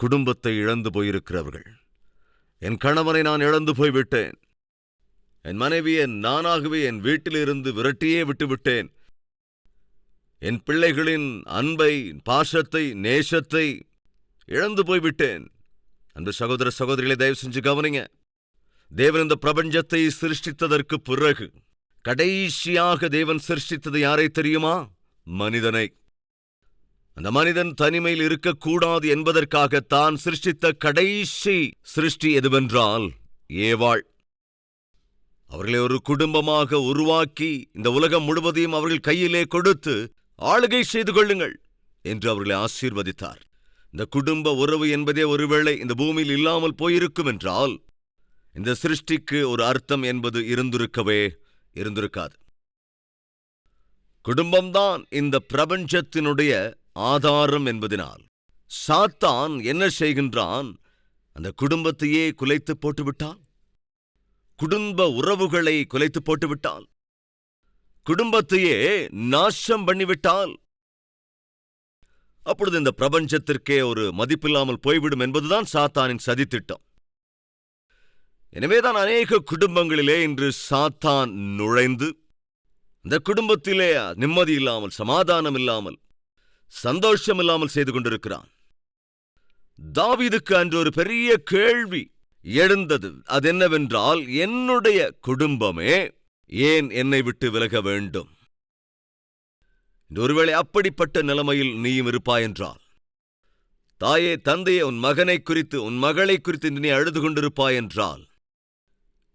குடும்பத்தை இழந்து போயிருக்கிறவர்கள். என் கணவனை நான் இழந்து போய்விட்டேன். என் மனைவியை நானாகவே என் வீட்டிலிருந்து விரட்டியே விட்டுவிட்டேன். என் பிள்ளைகளின் அன்பை, பாசத்தை, நேசத்தை இழந்து போய்விட்டேன். அன்பு சகோதர சகோதரிகளை தயவு செஞ்சு கவனிங்க. தேவன் இந்த பிரபஞ்சத்தை சிருஷ்டித்ததற்கு பிறகு கடைசியாக தேவன் சிருஷ்டித்தது யாரை தெரியுமா? மனிதனை. அந்த மனிதன் தனிமையில் இருக்கக்கூடாது என்பதற்காக தான் சிருஷ்டித்த கடைசி சிருஷ்டி எதுவென்றால் ஏவாள். அவர்களை ஒரு குடும்பமாக உருவாக்கி இந்த உலகம் முழுவதையும் அவர்கள் கையிலே கொடுத்து ஆளுகை செய்து கொள்ளுங்கள் என்று அவர்களை ஆசீர்வதித்தார். இந்த குடும்ப உறவு என்பதே ஒருவேளை இந்த பூமியில் இல்லாமல் போயிருக்கும் என்றால் இந்த சிருஷ்டிக்கு ஒரு அர்த்தம் என்பது இருந்திருக்காது. குடும்பம்தான் இந்த பிரபஞ்சத்தினுடைய ஆதாரம் என்பதனால் சாத்தான் என்ன செய்கின்றான்? அந்த குடும்பத்தையே குலைத்து போட்டுவிட்டான். குடும்ப உறவுகளை குலைத்து போட்டுவிட்டால், குடும்பத்தையே நாசம் பண்ணிவிட்டால், அப்பொழுது இந்த பிரபஞ்சத்திற்கே ஒரு மதிப்பில்லாமல் போய்விடும் என்பதுதான் சாத்தானின் சதித்திட்டம். எனவேதான் அநேக குடும்பங்களிலே இன்று சாத்தான் நுழைந்து இந்த குடும்பத்திலே நிம்மதி இல்லாமல், சமாதானம் இல்லாமல், சந்தோஷம் இல்லாமல் செய்து கொண்டிருக்கிறான். தாவீதுக்கு அன்று ஒரு பெரிய கேள்வி எழுந்தது. அது என்னவென்றால், என்னுடைய குடும்பமே ஏன் என்னை விட்டு விலக வேண்டும்? ஒருவேளை அப்படிப்பட்ட நிலைமையில் நீயும் இருப்பாயென்றால், தாயே, தந்தையே, உன் மகனை குறித்து, உன் மகளை குறித்து நீ அழுது கொண்டிருப்பாயென்றால்,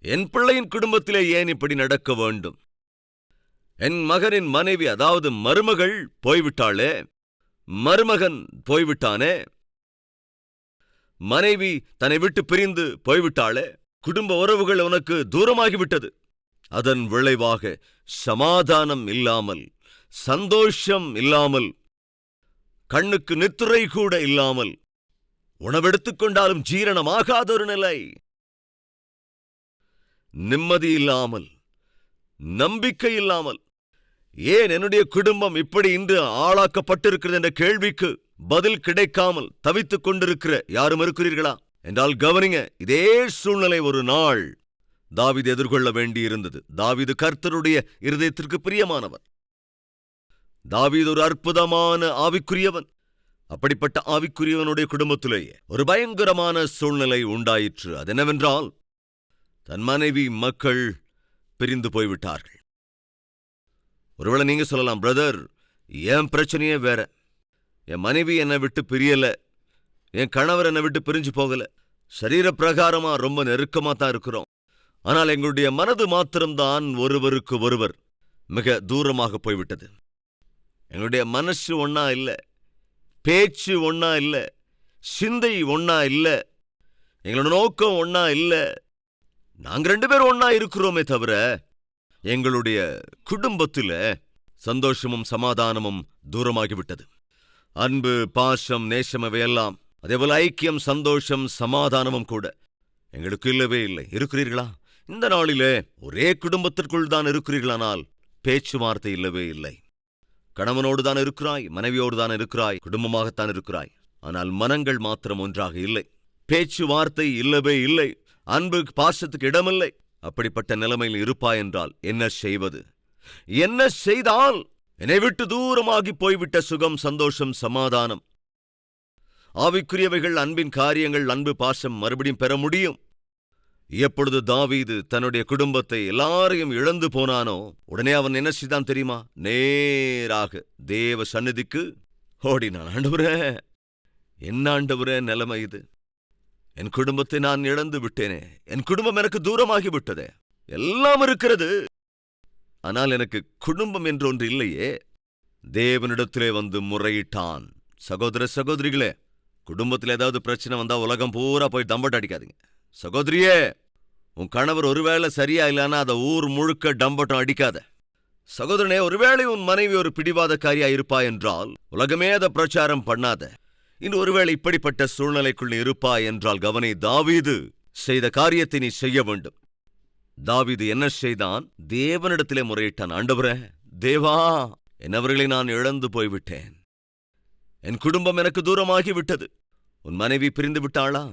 என் பிள்ளையின் குடும்பத்திலே ஏன் இப்படி நடக்க வேண்டும்? என் மகனின் மனைவி, அதாவது மருமகள் போய்விட்டாளே, மருமகன் போய்விட்டானே, மனைவி தன்னை விட்டு பிரிந்து போய்விட்டாளே, குடும்ப உறவுகள் உனக்கு தூரமாகிவிட்டது. அதன் விளைவாக சமாதானம் இல்லாமல், சந்தோஷம் இல்லாமல், கண்ணுக்கு நித்திரை கூட இல்லாமல், உணவெடுத்துக் கொண்டாலும் ஜீரணமாகாத ஒரு நிலை, நிம்மதி இல்லாமல், நம்பிக்கை இல்லாமல், ஏன் என்னுடைய குடும்பம் இப்படி இன்று ஆளாக்கப்பட்டிருக்கிறது என்ற கேள்விக்கு பதில் கிடைக்காமல் தவித்துக் கொண்டிருக்கிற யாரும் இருக்கிறீர்களா என்றால் கவனிங்க. இதே சூழ்நிலை ஒரு நாள் தாவீது எதிர்கொள்ள வேண்டியிருந்தது. தாவீது கர்த்தருடைய இருதயத்திற்கு பிரியமானவர். தாவீது ஒரு அற்புதமான ஆவிக்குரியவன். அப்படிப்பட்ட ஆவிக்குரியவனுடைய குடும்பத்திலேயே ஒரு பயங்கரமான சூழ்நிலை உண்டாயிற்று. அது என்னவென்றால், தன் மனைவி, மக்கள் பிரிந்து போய்விட்டார்கள். ஒருவேளை நீங்க சொல்லலாம், பிரதர், என் பிரச்சனையே வேற. என் மனைவி என்னை விட்டு பிரியல, என் கணவர் என்னை விட்டு பிரிஞ்சு போகல, சரீர பிரகாரமா ரொம்ப நெருக்கமா தான் இருக்கிறோம். ஆனால் எங்களுடைய மனது மாத்திரம்தான் ஒருவருக்கு ஒருவர் மிக தூரமாக போய்விட்டது. எங்களுடைய மனசு ஒன்னா இல்ல, பேச்சு ஒன்னா இல்ல, சிந்தை ஒன்னா இல்ல, எங்களோட நோக்கம் ஒன்னா இல்ல. நாங்க 2 பேரும் ஒன்னா இருக்கிறோமே தவிர எங்களுடைய குடும்பத்தில் சந்தோஷமும் சமாதானமும் தூரமாகிவிட்டது. அன்பு, பாசம், நேசம் இவையெல்லாம், அதேபோல ஐக்கியம், சந்தோஷம், சமாதானமும் கூட எங்களுக்கு இல்லவே இல்லை. இருக்கிறீர்களா? இந்த நாளிலே ஒரே குடும்பத்திற்குள் தான் இருக்கிறீர்களானால் பேச்சுவார்த்தை இல்லவே இல்லை. கணவனோடு தான் இருக்கிறாய், மனைவியோடு தான் இருக்கிறாய், குடும்பமாகத்தான் இருக்கிறாய். ஆனால் மனங்கள் மாத்திரம் ஒன்றாக இல்லை. பேச்சுவார்த்தை இல்லவே இல்லை. அன்பு, பாசத்துக்கு இடமில்லை. அப்படிப்பட்ட நிலைமையில் இருப்பாய் என்றால் என்ன செய்வது? என்ன செய்தால் என்னை விட்டு தூரமாகி போய்விட்ட சுகம், சந்தோஷம், சமாதானம், ஆவிக்குரியவைகள், அன்பின் காரியங்கள், அன்பு, பாசம் மறுபடியும் பெற முடியும்? எப்பொழுது தாவீது தன்னுடைய குடும்பத்தை, எல்லாரையும் இழந்து போனானோ, உடனே அவன் என்ன செய்தான் தெரியுமா? நேராக தேவ சந்நிதிக்கு ஓடினான். ஆண்டவரே, என்ன ஆண்டவரே நிலைமை இது? என் குடும்பத்தை நான் இழந்து விட்டேனே, என் குடும்பம் எனக்கு தூரமாகி விட்டதே, எல்லாம் இருக்கிறது, ஆனால் எனக்கு குடும்பம் என்று ஒன்று இல்லையே. தேவனிடத்திலே வந்து முறையிட்டான். சகோதர சகோதரிகளே, குடும்பத்தில் ஏதாவது பிரச்சனை வந்தா உலகம் பூரா போய் டம்பட் அடிக்காதீங்க. சகோதரியே, உன் கணவர் ஒருவேளை சரியா இல்லைன்னா அதை ஊர் முழுக்க டம்பட்டம் அடிக்காத. சகோதரனே, ஒருவேளை உன் மனைவி ஒரு பிடிவாதக்காரியா இருப்பா என்றால் உலகமே அதை பிரச்சாரம் பண்ணாத. இன்று ஒருவேளை இப்படிப்பட்ட சூழ்நிலைக்குள் இருப்பாய் என்றால் கவனி, தாவீது செய்த காரியத்தை நீ செய்ய வேண்டும். தாவீது என்ன செய்தான்? தேவனிடத்திலே முறையிட்டான். ஆண்டவரே, தேவா, என்னவர்களை நான் இழந்து போய்விட்டேன், என் குடும்பம் எனக்கு தூரமாகி விட்டது, உன் மனைவி பிரிந்து விட்டாளா?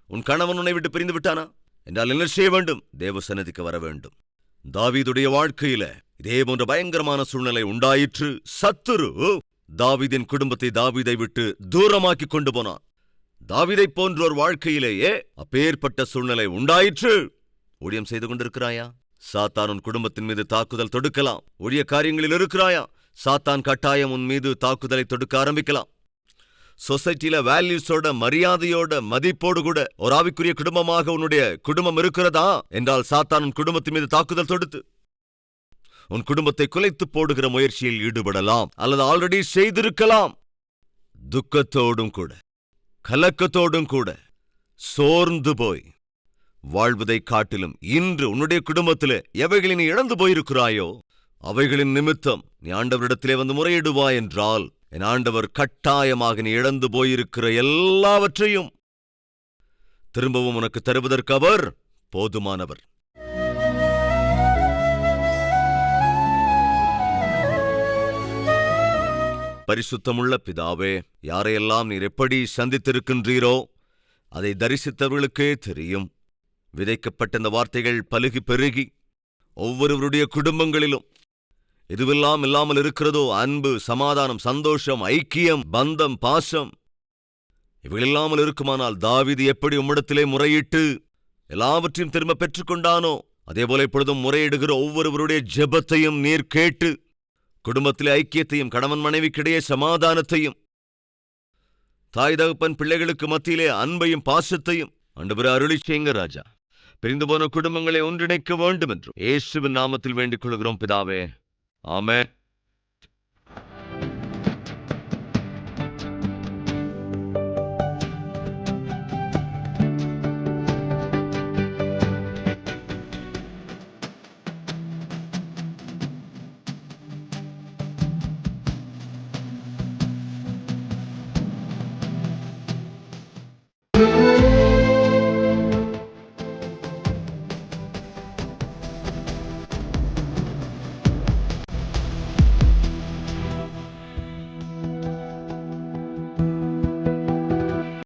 உன் கணவன் உன்னை விட்டு பிரிந்து விட்டானா என்றால் என்ன செய்ய வேண்டும்? தேவ சந்நிதிக்கு வர வேண்டும். தாவீதுடைய வாழ்க்கையில இதே போன்ற பயங்கரமான சூழ்நிலை உண்டாயிற்று. சத்துரு தாவீதின் குடும்பத்தை தாவீதை விட்டு தூரமாக்கி கொண்டு போனான். தாவீதை போன்றோர் வாழ்க்கையிலேயே அப்பேற்பட்ட சூழ்நிலை உண்டாயிற்று. ஊழியம் செய்து கொண்டிருக்கிறாயா? சாத்தான் உன் குடும்பத்தின் மீது தாக்குதல் தொடுக்கலாம். ஊழிய காரியங்களில் இருக்கிறாயா? சாத்தான் கட்டாயம் உன் மீது தாக்குதலை தொடுக்க ஆரம்பிக்கலாம். சொசைட்டில வேல்யூஸோட, மரியாதையோட, மதிப்போடு கூட ஒரு ஆவிக்குரிய குடும்பமாக உன்னுடைய குடும்பம் இருக்கிறதா என்றால் சாத்தான் உன் குடும்பத்தின் மீது தாக்குதல் தொடுத்து உன் குடும்பத்தை குலைத்து போடுகிற முயற்சியில் ஈடுபடலாம், அல்லது ஆல்ரெடி செய்திருக்கலாம். துக்கத்தோடும் கூட, கலக்கத்தோடும் கூட சோர்ந்து போய் வாழ்வதை காட்டிலும் இன்று உன்னுடைய குடும்பத்திலே எவைகளை நீ இழந்து போயிருக்கிறாயோ அவைகளின் நிமித்தம் நீ ஆண்டவரிடத்திலே வந்து முறையிடுவாய் என்றால், என் ஆண்டவர் கட்டாயமாக நீ இழந்து போயிருக்கிற எல்லாவற்றையும் திரும்பவும் உனக்கு தருவதற்கு அவர் போதுமானவர். பரிசுத்தமுள்ள பிதாவே, யாரையெல்லாம் நீர் எப்படி சந்தித்திருக்கின்றீரோ அதை தரிசித்தவர்களுக்கே தெரியும். விதைக்கப்பட்ட இந்த வார்த்தைகள் பலுகி பெருகி ஒவ்வொருவருடைய குடும்பங்களிலும் எதுவெல்லாம் இல்லாமல் இருக்கிறதோ, அன்பு, சமாதானம், சந்தோஷம், ஐக்கியம், பந்தம், பாசம், இவைகளில்லாமல் இருக்குமானால் தாவீது எப்படி உம்மிடத்திலே முறையிட்டு எல்லாவற்றையும் திரும்ப பெற்றுக்கொண்டானோ அதேபோல இப்பொழுதும் முறையிடுகிற ஒவ்வொருவருடைய ஜெபத்தையும் நீர் கேட்டு குடும்பத்திலே ஐக்கியத்தையும், கணவன் மனைவிக்கிடையே சமாதானத்தையும், தாய் தகப்பன் பிள்ளைகளுக்கு மத்தியிலே அன்பையும் பாசத்தையும் ஆண்டவரே அருளி செய்யுங்க ராஜா. பிரிந்து போன குடும்பங்களை ஒன்றிணைக்க வேண்டும் என்றும் இயேசுவின் நாமத்தில் வேண்டிக் கொள்கிறோம் பிதாவே. ஆமென்.